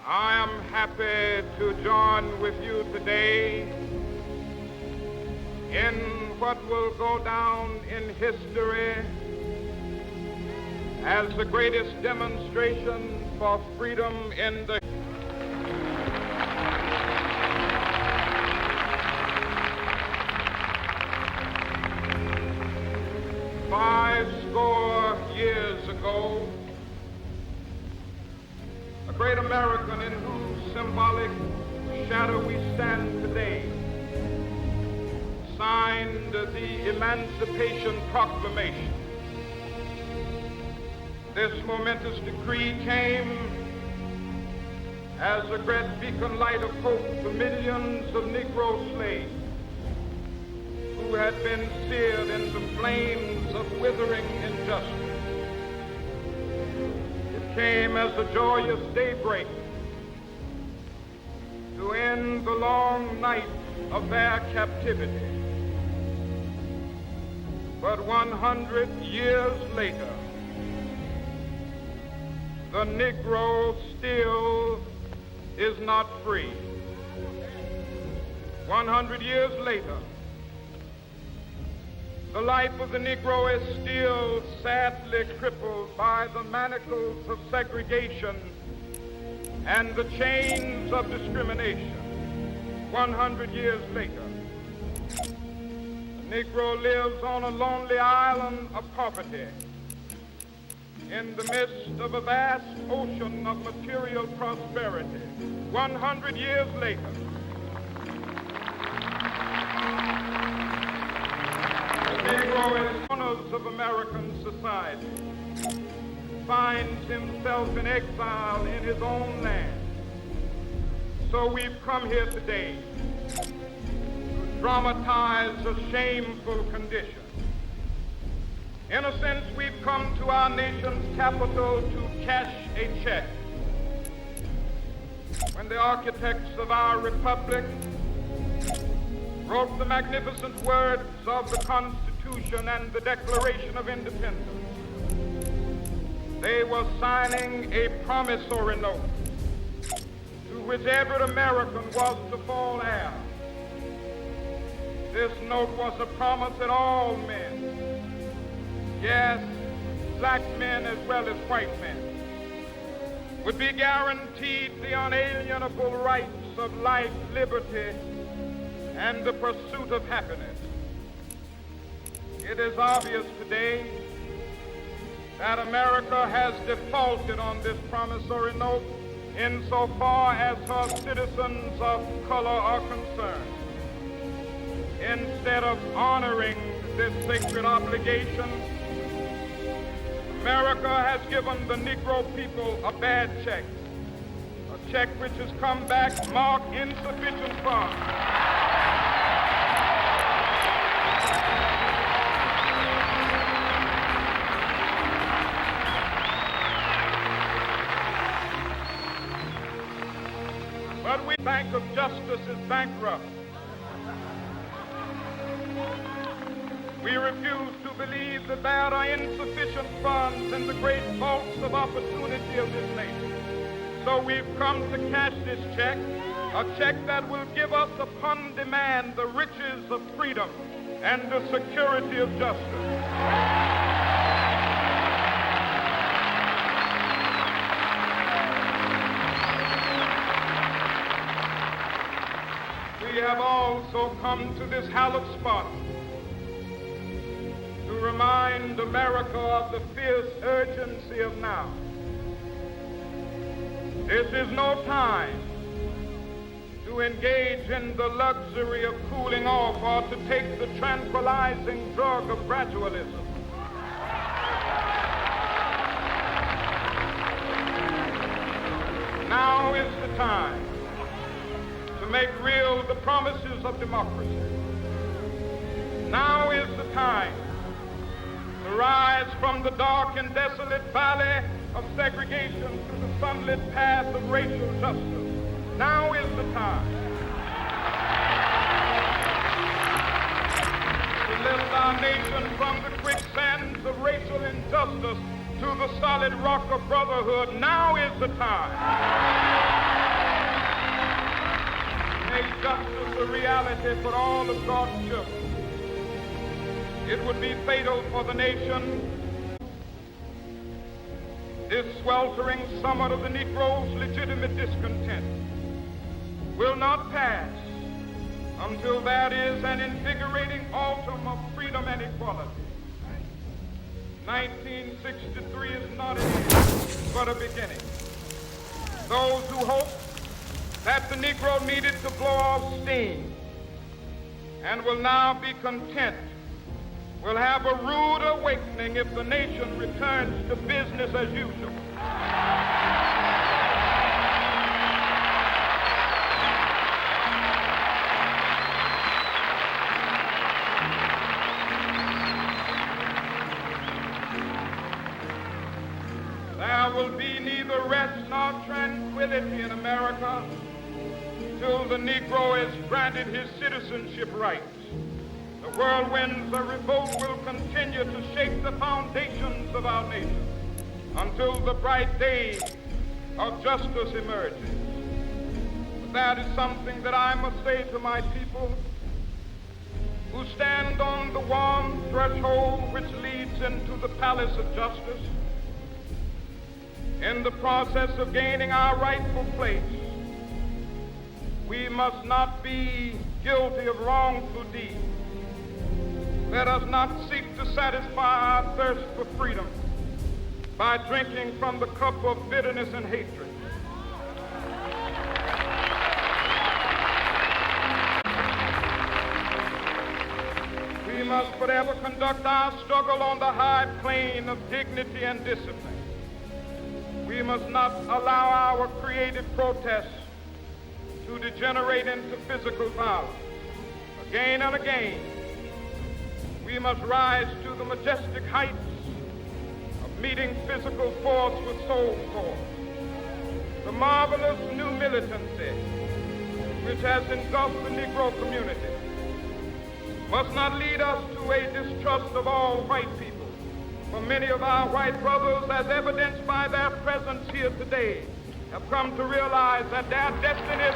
I am happy to join with you today in what will go down in history as the greatest demonstration for freedom in the 50 years ago, a great American in whose symbolic shadow we stand today signed the Emancipation Proclamation. This momentous decree came as a great beacon light of hope to millions of Negro slaves who had been seared in the flames of withering injustice. It came as a joyous daybreak to end the long night of their captivity. But 100 years later, the Negro still is not free. 100 years later, the life of the Negro is still sadly crippled by the manacles of segregation and the chains of discrimination. 100 years later, the Negro lives on a lonely island of poverty in the midst of a vast ocean of material prosperity. 100 years later, the Negro in corners of American society finds himself in exile in his own land. So we've come here today to dramatize a shameful condition. In a sense, we've come to our nation's capital to cash a check. When the architects of our republic wrote the magnificent words of the Constitution and the Declaration of Independence, they were signing a promissory note to which every American was to fall heir. This note was a promise that all men, yes, black men as well as white men, would be guaranteed the unalienable rights of life, liberty, and the pursuit of happiness. It is obvious today that America has defaulted on this promissory note insofar as her citizens of color are concerned. Instead of honoring this sacred obligation, America has given the Negro people a bad check, a check which has come back marked insufficient funds. But we Bank of Justice is bankrupt. We refuse to believe that there are insufficient funds in the great vaults of opportunity of this nation. So we've come to cash this check, a check that will give us upon demand the riches of freedom and the security of justice. We have also come to this hallowed spot to remind America of the fierce urgency of now. This is no time to engage in the luxury of cooling off or to take the tranquilizing drug of gradualism. Now is the time to make real the promises of democracy. Now is the time to rise from the dark and desolate valley of segregation to the sunlit path of racial justice. Now is the time to lift our nation from the quicksands of racial injustice to the solid rock of brotherhood. Now is the time justice a reality for all of God's children. It would be fatal for the nation. This sweltering summit of the Negro's legitimate discontent will not pass until that is an invigorating autumn of freedom and equality. 1963 is not an end, but a beginning. Those who hope that the Negro needed to blow off steam and will now be content will have a rude awakening if the nation returns to business as usual. There will be neither rest nor tranquility in America till the Negro is granted his citizenship rights. The whirlwinds of revolt will continue to shake the foundations of our nation until the bright day of justice emerges. But that is something that I must say to my people who stand on the warm threshold which leads into the palace of justice. In the process of gaining our rightful place, we must not be guilty of wrongful deeds. Let us not seek to satisfy our thirst for freedom by drinking from the cup of bitterness and hatred. We must forever conduct our struggle on the high plane of dignity and discipline. We must not allow our creative protests to degenerate into physical violence. Again and again, we must rise to the majestic heights of meeting physical force with soul force. The marvelous new militancy which has engulfed the Negro community must not lead us to a distrust of all white people. For many of our white brothers, as evidenced by their presence here today, have come to realize that their destiny is